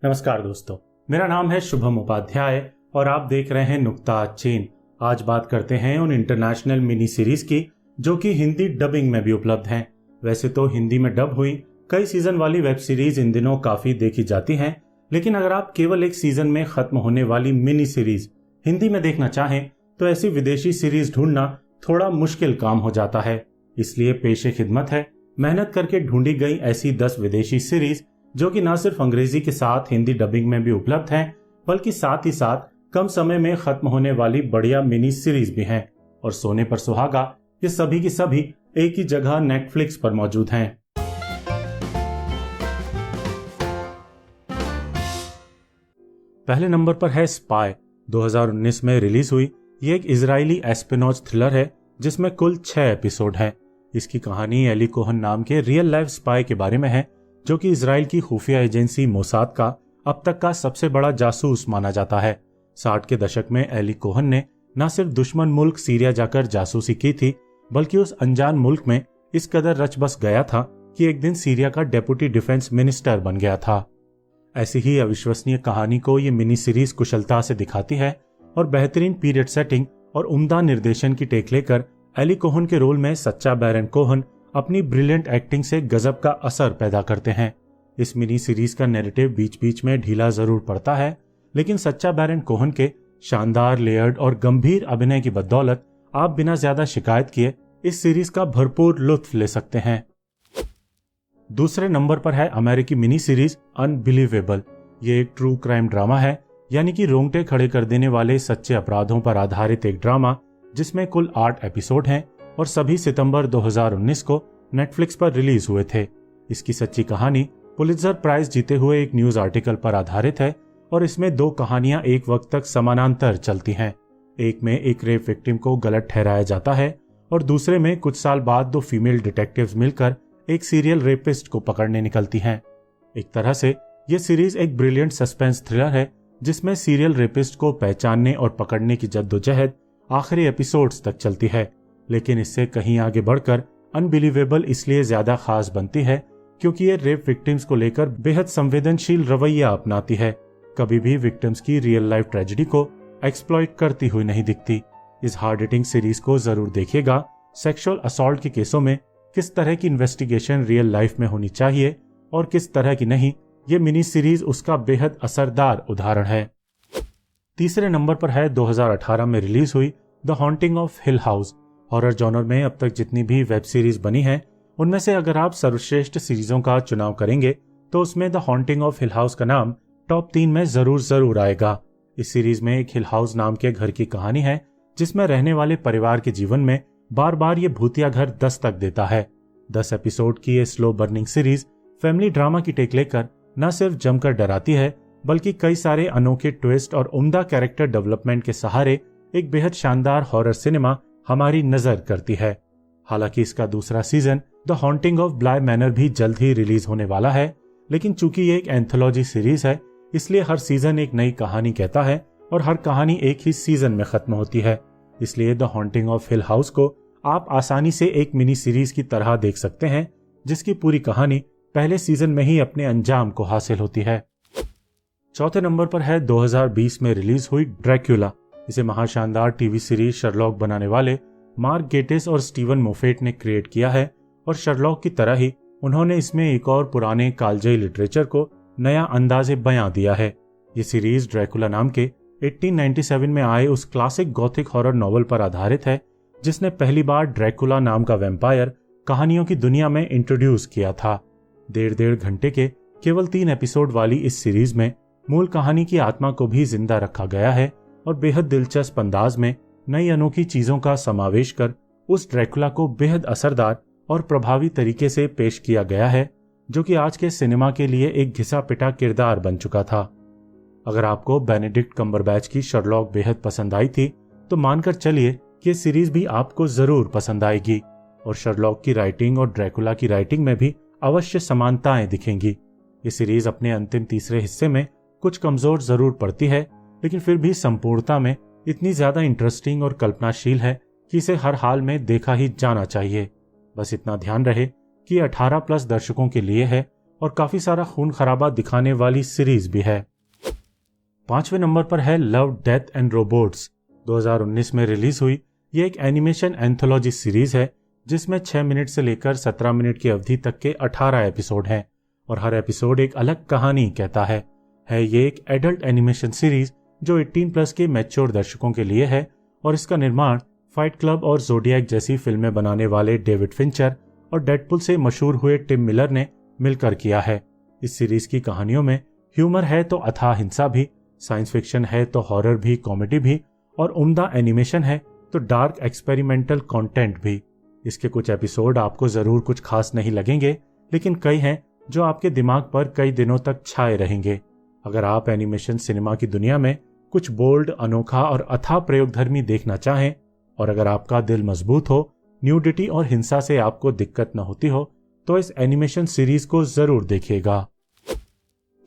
नमस्कार दोस्तों, मेरा नाम है शुभम उपाध्याय और आप देख रहे हैं नुक्ता चीन। आज बात करते हैं उन इंटरनेशनल मिनी सीरीज की जो कि हिंदी डबिंग में भी उपलब्ध हैं। वैसे तो हिंदी में डब हुई कई सीजन वाली वेब सीरीज इन दिनों काफी देखी जाती हैं, लेकिन अगर आप केवल एक सीजन में खत्म होने वाली मिनी सीरीज हिंदी में देखना चाहें तो ऐसी विदेशी सीरीज ढूंढना थोड़ा मुश्किल काम हो जाता है। इसलिए पेशे खिदमत है मेहनत करके ढूंढी गई ऐसी 10 विदेशी सीरीज जो कि न सिर्फ अंग्रेजी के साथ हिंदी डबिंग में भी उपलब्ध हैं, बल्कि साथ ही साथ कम समय में खत्म होने वाली बढ़िया मिनी सीरीज भी हैं। और सोने पर सुहागा ये सभी की सभी एक ही जगह नेटफ्लिक्स पर मौजूद हैं। पहले नंबर पर है स्पाई। 2019 में रिलीज हुई ये एक इजरायली एस्पेनॉज थ्रिलर है जिसमें कुल 6 एपिसोड हैं। इसकी कहानी एली कोहन नाम के रियल लाइफ स्पाई के बारे में है जो कि इजराइल की खुफिया एजेंसी मोसाद का अब तक का सबसे बड़ा जासूस माना जाता है। 60 के दशक में एली कोहन ने न सिर्फ दुश्मन मुल्क सीरिया जाकर जासूसी की थी, बल्कि उस अनजान मुल्क में इस कदर रच बस गया था कि एक दिन सीरिया का डेप्यूटी डिफेंस मिनिस्टर बन गया था। ऐसी ही अविश्वसनीय कहानी को ये मिनी सीरीज कुशलता से दिखाती है और बेहतरीन पीरियड सेटिंग और उम्दा निर्देशन की टेक लेकर एली कोहन के रोल में सच्चा बैरन कोहन अपनी ब्रिलियंट एक्टिंग से गजब का असर पैदा करते हैं। इस मिनी सीरीज का नैरेटिव बीच बीच में ढीला जरूर पड़ता है, लेकिन सच्चा बैरन कोहन के शानदार लेयर्ड और गंभीर अभिनय की बदौलत आप बिना ज्यादा शिकायत किए इस सीरीज का भरपूर लुत्फ ले सकते हैं। दूसरे नंबर पर है अमेरिकी मिनी सीरीज अनबिलीवेबल। ये एक ट्रू क्राइम ड्रामा है, यानी कि रोंगटे खड़े कर देने वाले सच्चे अपराधों पर आधारित एक ड्रामा जिसमें कुल 8 एपिसोड हैं और सभी सितंबर 2019 को नेटफ्लिक्स पर रिलीज हुए थे। इसकी सच्ची कहानी पुलित्जर प्राइज जीते हुए एक न्यूज आर्टिकल पर आधारित है और इसमें 2 कहानियां एक वक्त तक समानांतर चलती हैं। एक में एक रेप विक्टिम को गलत ठहराया जाता है और दूसरे में कुछ साल बाद 2 फीमेल डिटेक्टिव्स मिलकर एक सीरियल रेपिस्ट को पकड़ने निकलती हैं। एक तरह से ये सीरीज एक ब्रिलियंट सस्पेंस थ्रिलर है जिसमें सीरियल रेपिस्ट को पहचानने और पकड़ने की जद्दोजहद आखिरी एपिसोड्स तक चलती है। लेकिन इससे कहीं आगे बढ़कर अनबिलीवेबल इसलिए ज्यादा खास बनती है क्योंकि ये रेप विक्टिम्स को लेकर बेहद संवेदनशील रवैया अपनाती है। कभी भी विक्टिम्स की रियल लाइफ ट्रेजेडी को एक्सप्लॉइट करती हुई नहीं दिखती। इस हार्ड हिटिंग सीरीज को जरूर देखिएगा। सेक्सुअल असॉल्ट के केसों में किस तरह की इन्वेस्टिगेशन रियल लाइफ में होनी चाहिए और किस तरह की नहीं, ये मिनी सीरीज उसका बेहद असरदार उदाहरण है। तीसरे नंबर पर है 2018 में रिलीज हुई the haunting of hill house. Horror genre में अब तक जितनी भी वेब सीरीज बनी है उनमें से अगर आप सर्वश्रेष्ठ सीरीजों का चुनाव करेंगे तो उसमें the haunting of hill house का नाम टॉप 3 में जरूर आएगा। इस सीरीज में एक हिल हाउस नाम के घर की कहानी है जिसमें रहने वाले परिवार के जीवन में बार बार ये भूतिया घर दस्तक देता है। 10 एपिसोड की ये slow burning series family drama की टेक लेकर न सिर्फ जमकर डराती है, बल्कि कई सारे अनोखे ट्विस्ट और उम्दा कैरेक्टर डेवलपमेंट के सहारे एक बेहद शानदार हॉरर सिनेमा हमारी नजर करती है। हालांकि इसका दूसरा season the haunting of ब्लाय manner भी जल्द ही रिलीज होने वाला है, लेकिन चूंकि ये एक एंथोलॉजी सीरीज है इसलिए हर सीजन एक नई कहानी कहता है और हर कहानी एक ही सीजन में खत्म होती है। इसलिए the haunting of hill house को आप आसानी से एक मिनी सीरीज की तरह देख सकते हैं जिसकी पूरी कहानी पहले सीजन में ही अपने अंजाम को हासिल होती है। चौथे नंबर पर है 2020 में रिलीज हुई ड्रैक्युला। इसे महाशानदार टीवी सीरीज शर्लॉक बनाने वाले मार्क गेटिस और स्टीवन मोफेट ने क्रिएट किया है और शर्लॉक की तरह ही उन्होंने इसमें एक और पुराने कालजयी लिटरेचर को नया अंदाजे बयां दिया है। ये सीरीज ड्रैकुला नाम के 1897 में आए उस क्लासिक गॉथिक हॉरर नॉवल पर आधारित है जिसने पहली बार ड्रैकुला नाम का वैम्पायर कहानियों की दुनिया में इंट्रोड्यूस किया था। 1.5 घंटे के केवल 3 एपिसोड वाली इस सीरीज में मूल कहानी की आत्मा को भी जिंदा रखा गया है और बेहद दिलचस्प अंदाज में नई अनोखी चीजों का समावेश कर उस ड्रैकुला को बेहद असरदार और प्रभावी तरीके से पेश किया गया है जो कि आज के सिनेमा के लिए एक घिसा पिटा किरदार बन चुका था। अगर आपको बेनेडिक्ट कम्बरबैच की शर्लॉक बेहद पसंद आई थी तो मानकर चलिए कि ये सीरीज भी आपको जरूर पसंद आएगी और शर्लॉक की राइटिंग और ड्रैकुला की राइटिंग में भी अवश्य समानताएं दिखेंगी। ये सीरीज अपने अंतिम तीसरे हिस्से में कुछ कमजोर जरूर पड़ती है, लेकिन फिर भी संपूर्णता में इतनी ज्यादा इंटरेस्टिंग और कल्पनाशील है कि इसे हर हाल में देखा ही जाना चाहिए। बस इतना ध्यान रहे कि 18+ दर्शकों के लिए है और काफी सारा खून खराबा दिखाने वाली सीरीज भी है। 5वें नंबर पर है लव डेथ एंड रोबोट्स। 2019 में रिलीज हुई ये एक एनिमेशन एंथोलॉजी सीरीज है जिसमें 6 मिनट से लेकर 17 मिनट की अवधि तक के 18 एपिसोड हैं और हर एपिसोड एक अलग कहानी कहता है। ये एक एडल्ट एनिमेशन सीरीज जो 18+ के मैच्योर दर्शकों के लिए है और इसका निर्माण फाइट क्लब और ज़ोडिएक जैसी फिल्में बनाने वाले डेविड फिंचर और डेडपुल से मशहूर हुए टिम मिलर ने मिलकर किया है। इस सीरीज की कहानियों में ह्यूमर है तो अथाह हिंसा भी, साइंस फिक्शन है तो हॉरर भी, कॉमेडी भी और उम्दा एनिमेशन है तो डार्क एक्सपेरिमेंटल कंटेंट भी। इसके कुछ एपिसोड आपको जरूर कुछ खास नहीं लगेंगे, लेकिन कई हैं जो आपके दिमाग पर कई दिनों तक छाए रहेंगे। अगर आप एनिमेशन सिनेमा की दुनिया में कुछ बोल्ड, अनोखा और अथाह प्रयोगधर्मी देखना चाहें और अगर आपका दिल मजबूत हो, न्यूडिटी और हिंसा से आपको दिक्कत न होती हो, तो इस एनिमेशन सीरीज को जरूर देखिएगा।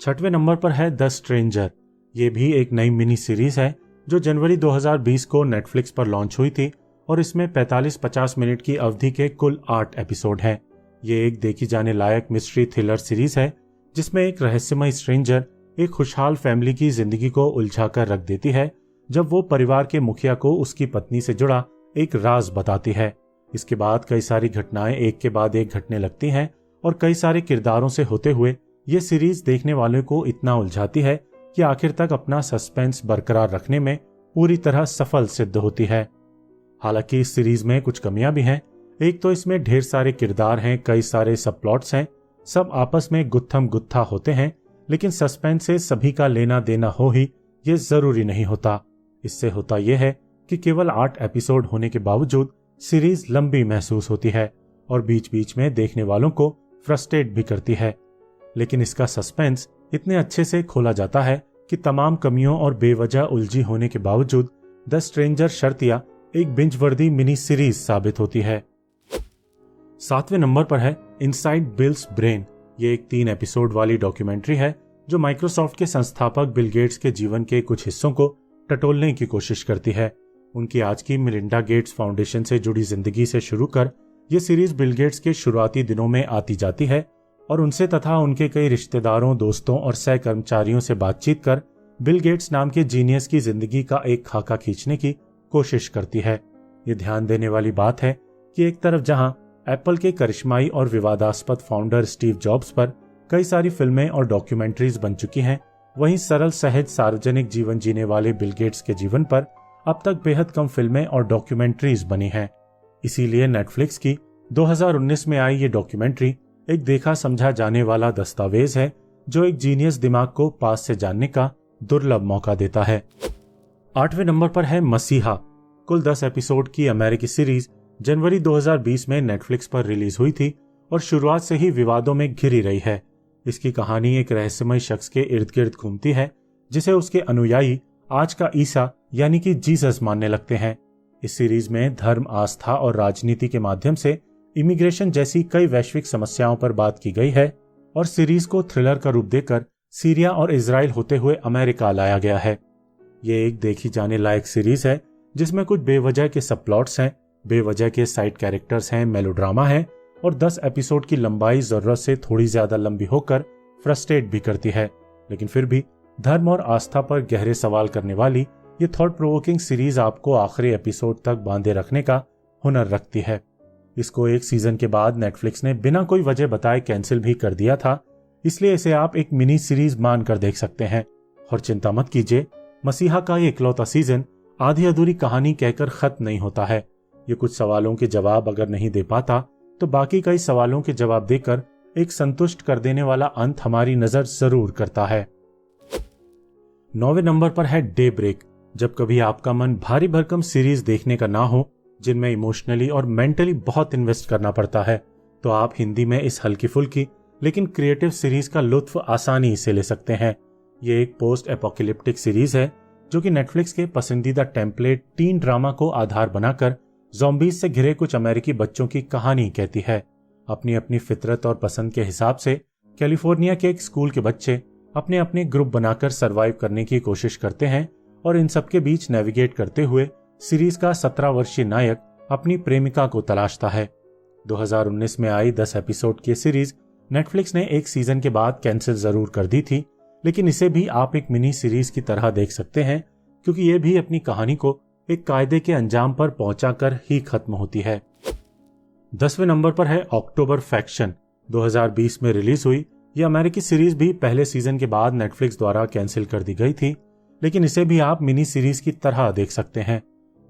6वें नंबर पर है द स्ट्रेंजर। ये भी एक नई मिनी सीरीज है जो जनवरी 2020 को नेटफ्लिक्स पर लॉन्च हुई थी और इसमें 45-50 मिनट की अवधि के कुल 8 एपिसोड हैं। ये एक देखी जाने लायक मिस्ट्री थ्रिलर सीरीज है जिसमें एक रहस्यमय स्ट्रेंजर एक खुशहाल फैमिली की जिंदगी को उलझा कर रख देती है जब वो परिवार के मुखिया को उसकी पत्नी से जुड़ा एक राज बताती है। इसके बाद कई सारी घटनाएं एक के बाद एक घटने लगती हैं और कई सारे किरदारों से होते हुए ये सीरीज देखने वालों को इतना उलझाती है कि आखिर तक अपना सस्पेंस बरकरार रखने में पूरी तरह सफल सिद्ध होती है। हालांकि इस सीरीज में कुछ कमियां भी हैं। एक तो इसमें ढेर सारे किरदार हैं, कई सारे सब प्लॉट्स हैं, सब आपस में गुत्थम गुत्था होते हैं, लेकिन सस्पेंस से सभी का लेना देना हो ही ये जरूरी नहीं होता। इससे होता यह है कि केवल 8 एपिसोड होने के बावजूद सीरीज लंबी महसूस होती है और बीच बीच में देखने वालों को फ्रस्ट्रेट भी करती है। लेकिन इसका सस्पेंस इतने अच्छे से खोला जाता है कि तमाम कमियों और बेवजह उलझी होने के बावजूद द स्ट्रेंजर शर्तिया एक बिंज वर्दी मिनी सीरीज साबित होती है। 7वें नंबर पर है इनसाइड बिल्स ब्रेन। ये एक 3 एपिसोड वाली डॉक्यूमेंट्री है जो माइक्रोसॉफ्ट के संस्थापक बिल गेट्स के जीवन के कुछ हिस्सों को टटोलने की कोशिश करती है। उनकी आज की मिलिंडा गेट्स फाउंडेशन से जुड़ी जिंदगी से शुरू कर यह सीरीज बिल गेट्स के शुरुआती दिनों में आती जाती है और उनसे तथा उनके कई रिश्तेदारों, दोस्तों और सह कर्मचारियों से बातचीत कर बिल गेट्स नाम के जीनियस की जिंदगी का एक खाका खींचने की कोशिश करती है। ये ध्यान देने वाली बात है कि एक तरफ जहां एप्पल के करिश्माई और विवादास्पद फाउंडर स्टीव जॉब्स पर कई सारी फिल्में और डॉक्यूमेंट्रीज बन चुकी हैं, वहीं सरल सहज सार्वजनिक जीवन जीने वाले बिल गेट्स के जीवन पर अब तक बेहद कम फिल्में और डॉक्यूमेंट्रीज बनी हैं। इसीलिए नेटफ्लिक्स की 2019 में आई ये डॉक्यूमेंट्री एक देखा समझा जाने वाला दस्तावेज है जो एक जीनियस दिमाग को पास से जानने का दुर्लभ मौका देता है। 8वें नंबर पर है मसीहा। कुल 10 एपिसोड की अमेरिकी सीरीज जनवरी 2020 में नेटफ्लिक्स पर रिलीज हुई थी और शुरुआत से ही विवादों में घिरी रही है। इसकी कहानी एक रहस्यमय शख्स के इर्द गिर्द घूमती है जिसे उसके अनुयायी आज का ईसा यानी कि जीसस मानने लगते हैं। इस सीरीज में धर्म, आस्था और राजनीति के माध्यम से इमिग्रेशन जैसी कई वैश्विक समस्याओं पर बात की गई है और सीरीज को थ्रिलर का रूप देकर सीरिया और इजराइल होते हुए अमेरिका लाया गया है। ये एक देखी जाने लायक सीरीज है जिसमें कुछ बेवजह के सब प्लॉट्स हैं, बेवजह के साइड कैरेक्टर्स हैं, मेलोड्रामा है और 10 एपिसोड की लंबाई जरूरत से थोड़ी ज्यादा लंबी होकर फ्रस्ट्रेट भी करती है। लेकिन फिर भी धर्म और आस्था पर गहरे सवाल करने वाली ये थॉट प्रोवोकिंग सीरीज आपको आखिरी एपिसोड तक बांधे रखने का हुनर रखती है। इसको एक सीजन के बाद नेटफ्लिक्स ने बिना कोई वजह बताए कैंसिल भी कर दिया था, इसलिए इसे आप एक मिनी सीरीज मानकर देख सकते हैं। और चिंता मत कीजिए, मसीहा का ये इकलौता सीजन आधी अधूरी कहानी कहकर खत्म नहीं होता है। ये कुछ सवालों के जवाब अगर नहीं दे पाता तो बाकी कई सवालों के जवाब देकर एक संतुष्ट कर देने वाला अंत हमारी नजर जरूर करता है। 9वें नंबर पर है डे ब्रेक। जब कभी आपका मन भारी भरकम सीरीज देखने का ना हो जिनमें इमोशनली और मेंटली बहुत इन्वेस्ट करना पड़ता है, तो आप हिंदी में इस हल्की फुल्की लेकिन क्रिएटिव सीरीज का लुत्फ आसानी से ले सकते हैं। ये एक पोस्ट एपोकैलिप्टिक सीरीज है जो कि नेटफ्लिक्स के पसंदीदा टेम्पलेट टीन ड्रामा को आधार बनाकर ज़ॉम्बीज से घिरे कुछ अमेरिकी बच्चों की कहानी कहती है। अपनी अपनी फितरत और पसंद के हिसाब से कैलिफोर्निया के एक स्कूल के बच्चे अपने अपने ग्रुप बनाकर सरवाइव करने की कोशिश करते हैं और इन सबके बीच नेविगेट करते हुए सीरीज का 17 वर्षीय नायक अपनी प्रेमिका को तलाशता है। 2019 में आई 10 एपिसोड की सीरीज नेटफ्लिक्स ने एक सीजन के बाद कैंसिल जरूर कर दी थी, लेकिन इसे भी आप एक मिनी सीरीज की तरह देख सकते हैं, क्योंकि ये भी अपनी कहानी को एक कायदे के अंजाम पर पहुंचाकर ही खत्म होती है। 10वें नंबर पर है अक्टूबर फैक्शन। 2020 में रिलीज हुई यह अमेरिकी सीरीज भी पहले सीजन के बाद नेटफ्लिक्स द्वारा कैंसिल कर दी गई थी, लेकिन इसे भी आप मिनी सीरीज की तरह देख सकते हैं।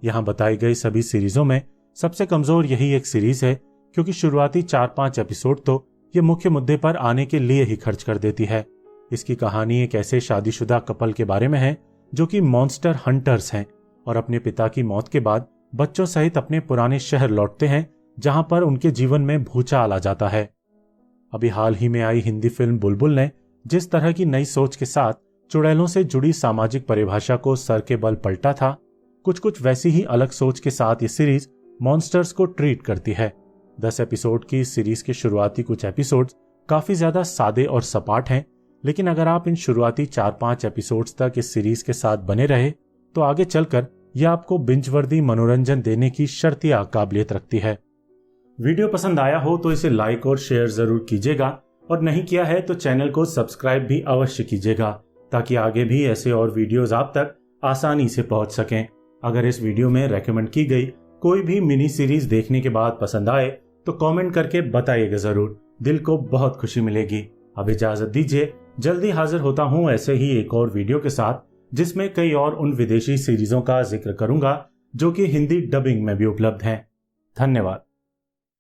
यहाँ बताई गई सभी सीरीजों में सबसे कमजोर यही एक सीरीज है, क्योंकि शुरुआती 4-5 एपिसोड तो ये मुख्य मुद्दे पर आने के लिए ही खर्च कर देती है। इसकी कहानी एक ऐसे शादीशुदा कपल के बारे में है जो कि मॉन्स्टर हंटर्स हैं और अपने पिता की मौत के बाद बच्चों सहित अपने पुराने शहर लौटते हैं, जहां पर उनके जीवन में भूचाल आ जाता है। अभी हाल ही में आई हिंदी फिल्म बुलबुल ने जिस तरह की नई सोच के साथ चुड़ैलों से जुड़ी सामाजिक परिभाषा को सर के बल पलटा था, कुछ वैसी ही अलग सोच के साथ ये सीरीज मॉन्स्टर्स को ट्रीट करती है। 10 एपिसोड की इस सीरीज के शुरुआती कुछ एपिसोड्स काफी ज्यादा सादे और सपाट हैं, लेकिन अगर आप इन शुरुआती 4-5 एपिसोड्स तक इस सीरीज के साथ बने रहे तो आगे चलकर यह आपको बिंजवर्दी मनोरंजन देने की शर्तिया काबिलियत रखती है। वीडियो पसंद आया हो तो इसे लाइक और शेयर जरूर कीजिएगा, और नहीं किया है तो चैनल को सब्सक्राइब भी अवश्य कीजिएगा, ताकि आगे भी ऐसे और वीडियोस आप तक आसानी से पहुंच सकें। अगर इस वीडियो में रेकमेंड की गई कोई भी मिनी सीरीज देखने के बाद पसंद आए तो कमेंट करके बताइएगा जरूर, दिल को बहुत खुशी मिलेगी। अब इजाजत दीजिए, जल्दी हाजिर होता हूं ऐसे ही एक और वीडियो के साथ, जिसमें कई और उन विदेशी सीरीजों का जिक्र करूंगा जो कि हिंदी डबिंग में भी उपलब्ध हैं। धन्यवाद।